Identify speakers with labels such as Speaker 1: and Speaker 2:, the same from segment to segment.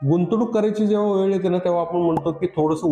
Speaker 1: गुंतवणूक करायची जेव्हा वेळ येते ना तेव्हा आपण म्हणतो की थोडंसं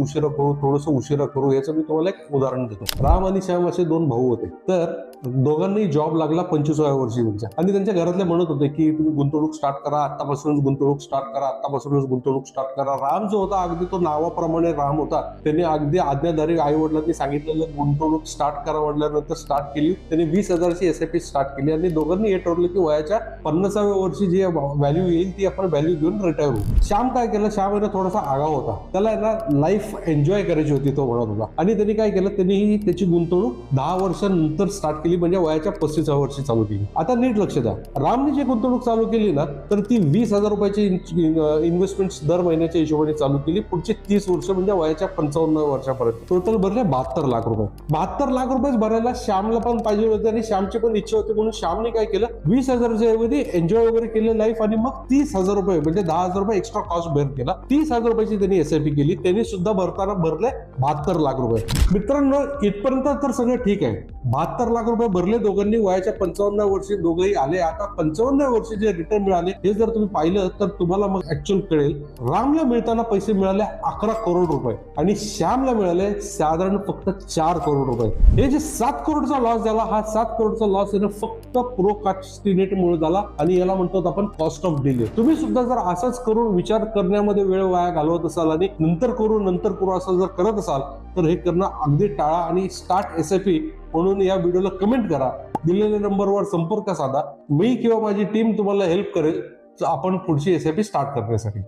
Speaker 1: उशिरा करू याचं मी तुम्हाला एक उदाहरण देतो. राम आणि श्याम असे दोन भाऊ होते. तर दोघांनाही जॉब लागला 25व्या वर्षी त्यांच्या, आणि त्यांच्या घरातले म्हणत होते की तुम्ही गुंतवणूक स्टार्ट करा, आतापासूनच गुंतवणूक स्टार्ट करा, आतापासूनच गुंतवणूक स्टार्ट करा. राम जो होता अगदी तो नावाप्रमाणे राम होता. त्यांनी अगदी आज्ञाधारी आई वडिलांनी सांगितलेलं गुंतवणूक स्टार्ट करा म्हटल्यानंतर स्टार्ट केली. त्यांनी 20,000ची SIP स्टार्ट केली आणि दोघांनी हे ठरवलं की वयाच्या 50व्या वर्षी जी व्हॅल्यू येईल ती आपण व्हॅल्यू घेऊन रिटायर होऊ. श्याम काय केलं, श्याम आहे ना थोडासा आगाव होता. त्याला आहे ना लाईफ एन्जॉय करायची होती तो म्हणत होता. आणि त्यांनी काय केलं, त्यांनी त्याची गुंतवणूक 10 वर्षांनंतर स्टार्ट केली, म्हणजे वयाच्या 35व्या वर्षी चालू केली. आता नीट लक्ष द्या, रामने जी गुंतवणूक चालू केली ना तर ती 20,000 रुपयाची इन्व्हेस्टमेंट दर महिन्याच्या हिशोबाने चालू केली. पुढची 30 वर्ष म्हणजे वयाच्या 55व्या वर्षापर्यंत टोटल भरले 72 लाख रुपये. 72 लाख रुपये भरायला श्यामला पण पाहिजे होते आणि श्यामची पण इच्छा होती, म्हणून श्यामने काय केलं, 20,000च्या ऐवजी एन्जॉय वगैरे केलं लाईफ, आणि मग 30,000 रुपये म्हणजे 10,000 रुपये एक्स्ट्रा कॉस्ट बेअर केला. 30,000 रुपयाची त्यांनी SIP केली. त्यांनी सुद्धा भरताना भरले 72 लाख रुपये. मित्रांनो, इथपर्यंत तर सगळं ठीक आहे. 72 लाख रुपये भरले दोघांनी, वयाच्या 55व्या वर्षी दोघंही आले. आता 55व्या वर्षी जे रिटर्न मिळाले हे जर तुम्ही पाहिलं तर तुम्हाला मग ऍक्च्युअल कळेल. रामला मिळताना पैसे मिळाले 11 करोड रुपये आणि श्यामला मिळाले साधारण फक्त 4 करोड रुपये. हे जे 7 करोडचा लॉस झाला, हा 7 करोडचा लॉस फक्त प्रोक्रॅस्टिनेटमुळे झाला, आणि याला म्हणतो आपण कॉस्ट ऑफ डिले. तुम्ही सुद्धा जर असंच करून विचार करण्यामध्ये वेळ वाया घालवत असाल आणि नंतर करू असं जर करत असाल तर हे करणं अगदी टाळा आणि स्टार्ट SIP म्हणून या व्हिडिओला कमेंट करा. दिलेल्या नंबरवर संपर्क साधा. मी किंवा माझी टीम तुम्हाला हेल्प करेल आपण पुढची SIP स्टार्ट करण्यासाठी.